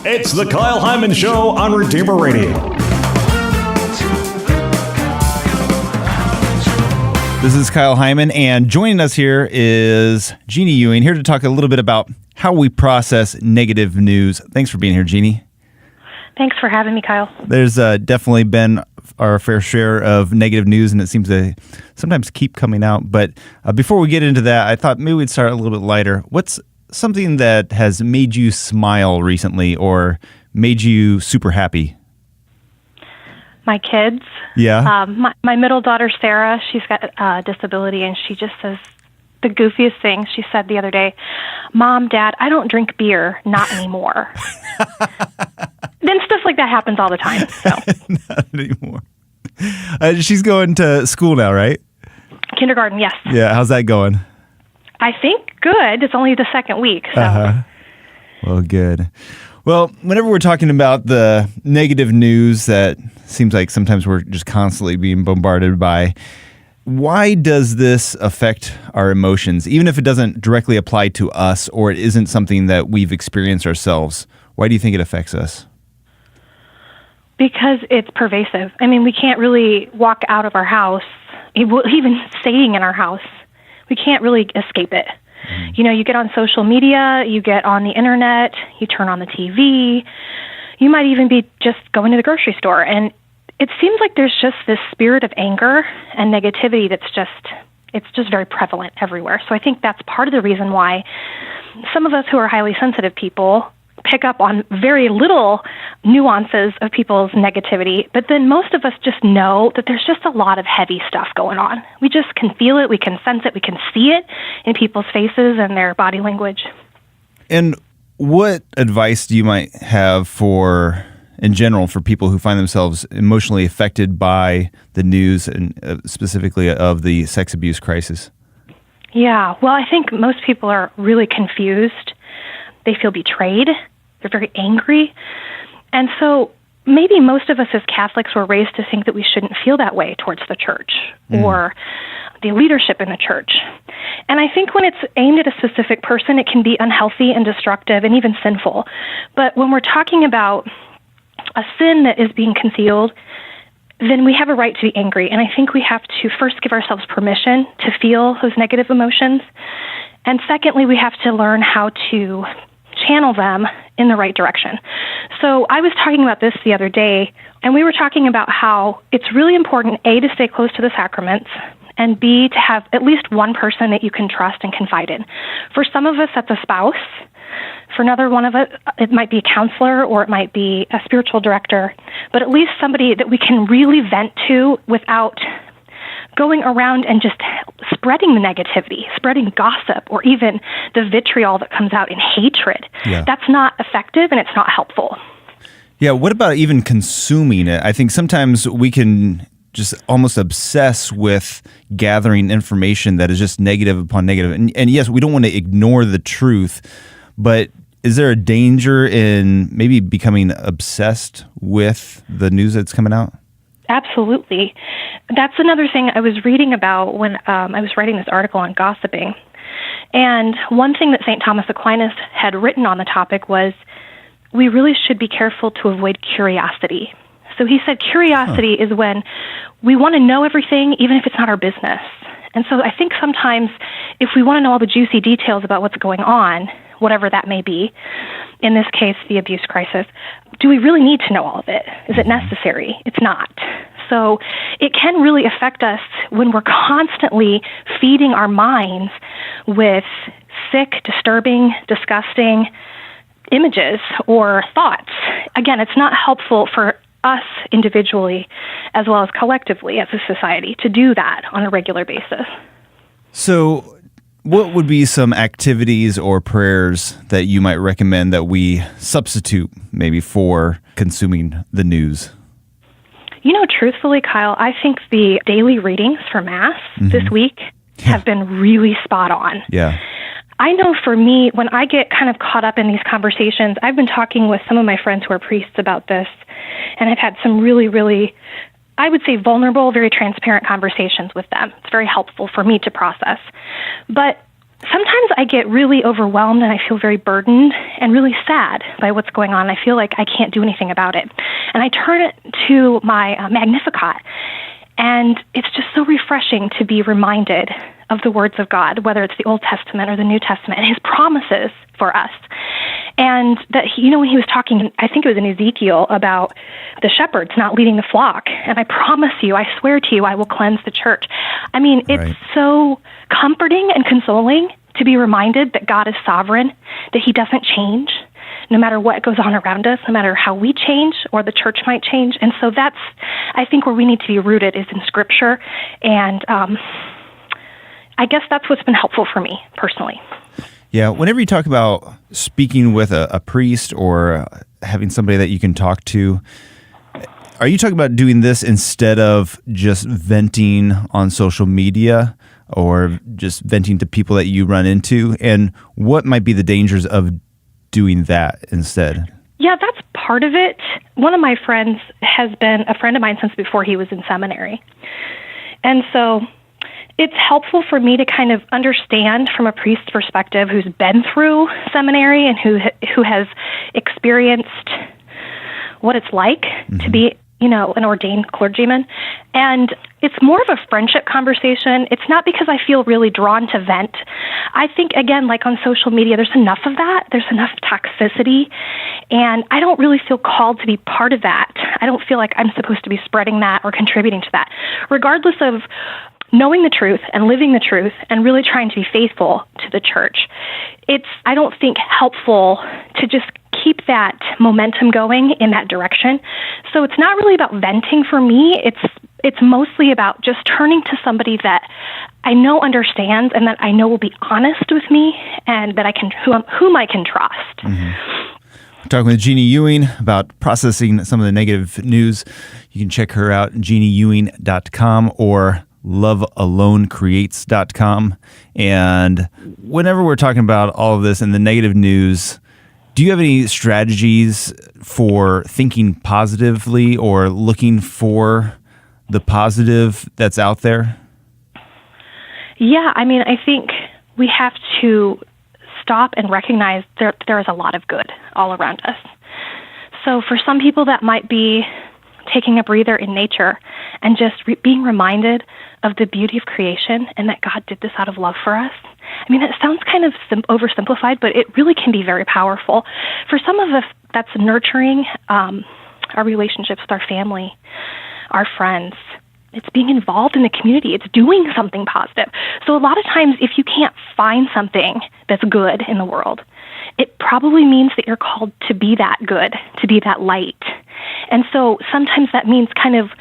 It's the Kyle Hyman Show on Redeemer Radio. This is Kyle Hyman, and joining us here is Jeannie Ewing, here to talk a little bit about how we process negative news. Thanks for being here, Jeannie. Thanks for having me, Kyle. There's definitely been our fair share of negative news, and it seems to sometimes keep coming out. But before we get into that, I thought maybe we'd start a little bit lighter. What's something that has made you smile recently or made you super happy? My kids. Yeah. My middle daughter, Sarah, she's got a disability, and she just says the goofiest thing. She said the other day, "Mom, Dad, I don't drink beer, not anymore." Then stuff like that happens all the time. So. Not anymore. She's going to school now, right? Kindergarten, yes. Yeah. How's that going? I think good. It's only the second week. So. Well, good. Well, whenever we're talking about the negative news that seems like sometimes we're just constantly being bombarded by, why does this affect our emotions? Even if it doesn't directly apply to us or it isn't something that we've experienced ourselves, why do you think it affects us? Because it's pervasive. I mean, we can't really walk out of our house, even staying in our house. We can't really escape it. You know, you get on social media, you get on the internet, you turn on the TV, you might even be just going to the grocery store. And it seems like there's just this spirit of anger and negativity that's just very prevalent everywhere. So I think that's part of the reason why some of us who are highly sensitive people pick up on very little nuances of people's negativity, but then most of us just know that there's just a lot of heavy stuff going on. We just can feel it, we can sense it, we can see it in people's faces and their body language. And what advice do you might have in general, for people who find themselves emotionally affected by the news and specifically of the sex abuse crisis? Yeah, well, I think most people are really confused. They feel betrayed. They're very angry. And so maybe most of us as Catholics were raised to think that we shouldn't feel that way towards the church or the leadership in the church. And I think when it's aimed at a specific person, it can be unhealthy and destructive and even sinful. But when we're talking about a sin that is being concealed, then we have a right to be angry. And I think we have to first give ourselves permission to feel those negative emotions. And secondly, we have to learn how to channel them in the right direction. So I was talking about this the other day, and we were talking about how it's really important, A, to stay close to the sacraments, and B, to have at least one person that you can trust and confide in. For some of us, that's a spouse. For another one of us, it might be a counselor or it might be a spiritual director, but at least somebody that we can really vent to without going around and just spreading the negativity, spreading gossip, or even the vitriol that comes out in hatred. Yeah. That's not effective and it's not helpful. Yeah, what about even consuming it? I think sometimes we can just almost obsess with gathering information that is just negative upon negative. And yes, we don't want to ignore the truth, but is there a danger in maybe becoming obsessed with the news that's coming out? Absolutely. That's another thing I was reading about when I was writing this article on gossiping. And one thing that St. Thomas Aquinas had written on the topic was we really should be careful to avoid curiosity. So he said curiosity is when we want to know everything, even if it's not our business. And so I think sometimes if we want to know all the juicy details about what's going on, whatever that may be, in this case, the abuse crisis, do we really need to know all of it? Is it necessary? It's not. So it can really affect us when we're constantly feeding our minds with sick, disturbing, disgusting images or thoughts. Again, it's not helpful for us individually as well as collectively as a society to do that on a regular basis. So what would be some activities or prayers that you might recommend that we substitute maybe for consuming the news? You know, truthfully, Kyle, I think the daily readings for Mass this week have been really spot on. Yeah. I know for me, when I get kind of caught up in these conversations, I've been talking with some of my friends who are priests about this, and I've had some really, really, I would say, vulnerable, very transparent conversations with them. It's very helpful for me to process. But sometimes I get really overwhelmed and I feel very burdened and really sad by what's going on. I feel like I can't do anything about it. And I turn it to my Magnificat. And it's just so refreshing to be reminded of the words of God, whether it's the Old Testament or the New Testament, and his promises for us. And that, when he was talking, I think it was in Ezekiel, about the shepherds not leading the flock. And I promise you, I swear to you, I will cleanse the church. I mean, it's so comforting and consoling to be reminded that God is sovereign, that he doesn't change, no matter what goes on around us, no matter how we change or the church might change. And so that's, I think, where we need to be rooted is in Scripture. And I guess that's what's been helpful for me personally. Yeah, whenever you talk about speaking with a priest or having somebody that you can talk to, are you talking about doing this instead of just venting on social media or just venting to people that you run into? And what might be the dangers of doing that instead? Yeah, that's part of it. One of my friends has been a friend of mine since before he was in seminary. And so it's helpful for me to kind of understand from a priest's perspective who's been through seminary and who has experienced what it's like to be, an ordained clergyman. And it's more of a friendship conversation. It's not because I feel really drawn to vent. I think, again, like on social media, there's enough of that. There's enough toxicity. And I don't really feel called to be part of that. I don't feel like I'm supposed to be spreading that or contributing to that. Regardless of knowing the truth and living the truth and really trying to be faithful to the church, it's, I don't think, helpful to just keep that momentum going in that direction. So it's not really about venting for me. It's mostly about just turning to somebody that I know understands and that I know will be honest with me and that I can whom I can trust. We're talking with Jeannie Ewing about processing some of the negative news. You can check her out, JeannieEwing.com or lovealonecreates.com. And whenever we're talking about all of this and the negative news, do you have any strategies for thinking positively or looking for the positive that's out there? Yeah, I mean, I think we have to stop and recognize there is a lot of good all around us. So for some people, that might be taking a breather in nature and just being reminded of the beauty of creation and that God did this out of love for us. I mean, it sounds kind of oversimplified, but it really can be very powerful. For some of us, that's nurturing our relationships with our family, our friends. It's being involved in the community. It's doing something positive. So a lot of times, if you can't find something that's good in the world, it probably means that you're called to be that good, to be that light. And so sometimes that means kind of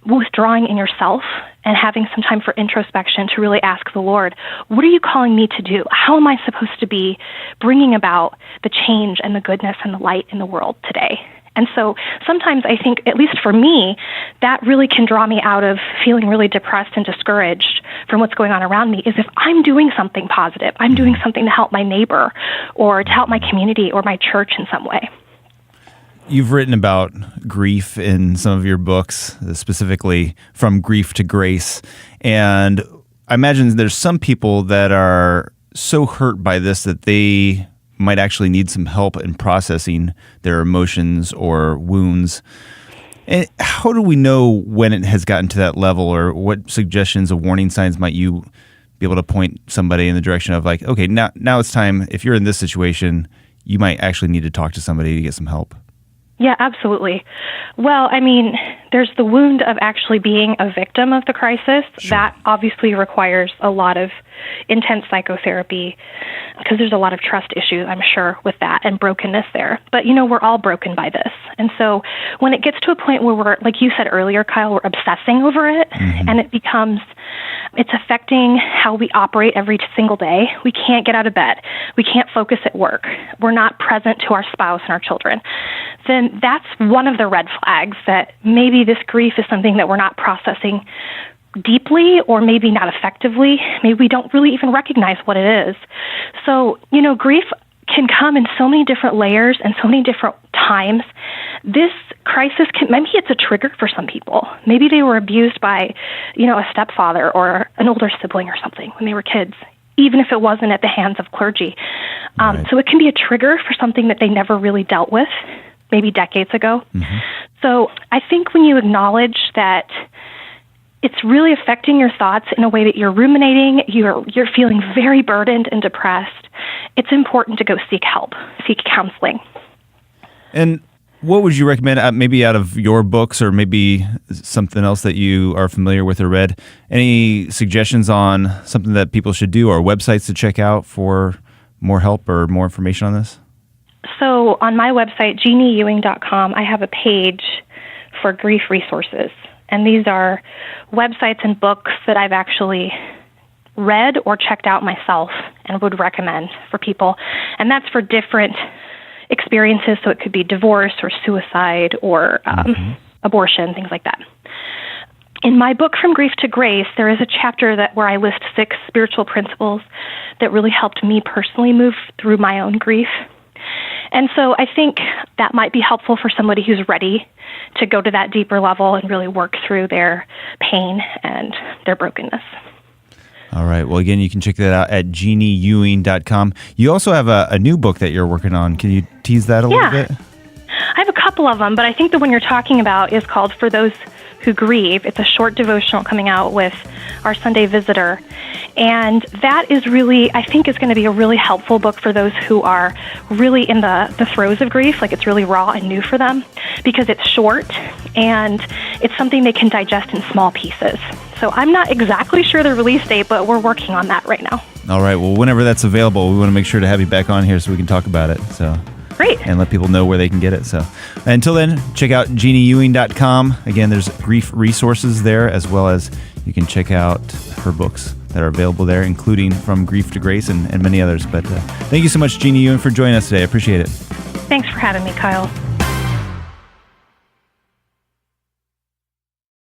withdrawing in yourself and having some time for introspection to really ask the Lord, what are you calling me to do? How am I supposed to be bringing about the change and the goodness and the light in the world today? And so sometimes I think, at least for me, that really can draw me out of feeling really depressed and discouraged from what's going on around me, is if I'm doing something positive, I'm doing something to help my neighbor or to help my community or my church in some way. You've written about grief in some of your books, specifically From Grief to Grace. And I imagine there's some people that are so hurt by this that they might actually need some help in processing their emotions or wounds. And how do we know when it has gotten to that level, or what suggestions of warning signs might you be able to point somebody in the direction of, like, okay, now it's time, if you're in this situation, you might actually need to talk to somebody to get some help? Yeah, absolutely. Well, I mean, there's the wound of actually being a victim of the crisis. Sure. That obviously requires a lot of intense psychotherapy because there's a lot of trust issues, I'm sure, with that and brokenness there. But, we're all broken by this. And so when it gets to a point where we're, like you said earlier, Kyle, we're obsessing over it, and it's affecting how we operate every single day. We can't get out of bed. We can't focus at work. We're not present to our spouse and our children. Then that's one of the red flags that maybe this grief is something that we're not processing deeply or maybe not effectively. Maybe we don't really even recognize what it is. So, grief can come in so many different layers and so many different times. This crisis maybe it's a trigger for some people. Maybe they were abused by, a stepfather or an older sibling or something when they were kids. even if it wasn't at the hands of clergy. Right. So it can be a trigger for something that they never really dealt with, maybe decades ago. Mm-hmm. So I think when you acknowledge that it's really affecting your thoughts in a way that you're ruminating, you're feeling very burdened and depressed, it's important to go seek help, seek counseling. And what would you recommend, maybe out of your books or maybe something else that you are familiar with or read? Any suggestions on something that people should do or websites to check out for more help or more information on this? So on my website, JeannieEwing.com, I have a page for grief resources. And these are websites and books that I've actually read or checked out myself and would recommend for people. And that's for different experiences. So it could be divorce or suicide or abortion, things like that. In my book, From Grief to Grace, there is a chapter where I list 6 spiritual principles that really helped me personally move through my own grief. And so I think that might be helpful for somebody who's ready to go to that deeper level and really work through their pain and their brokenness. All right. Well, again, you can check that out at JeannieEwing.com. You also have a new book that you're working on. Can you tease that a little bit? I have a couple of them, but I think the one you're talking about is called For Those Who Grieve. It's a short devotional coming out with our Sunday Visitor. And that is really, I think, is going to be a really helpful book for those who are really in the throes of grief, like it's really raw and new for them, because it's short and it's something they can digest in small pieces. So I'm not exactly sure the release date, but we're working on that right now. All right. Well, whenever that's available, we want to make sure to have you back on here so we can talk about it. So Great. And let people know where they can get it. So until then, check out JeannieEwing.com. Again, there's grief resources there, as well as you can check out her books that are available there, including From Grief to Grace and many others. But thank you so much, Jeannie Ewing, for joining us today. I appreciate it. Thanks for having me, Kyle.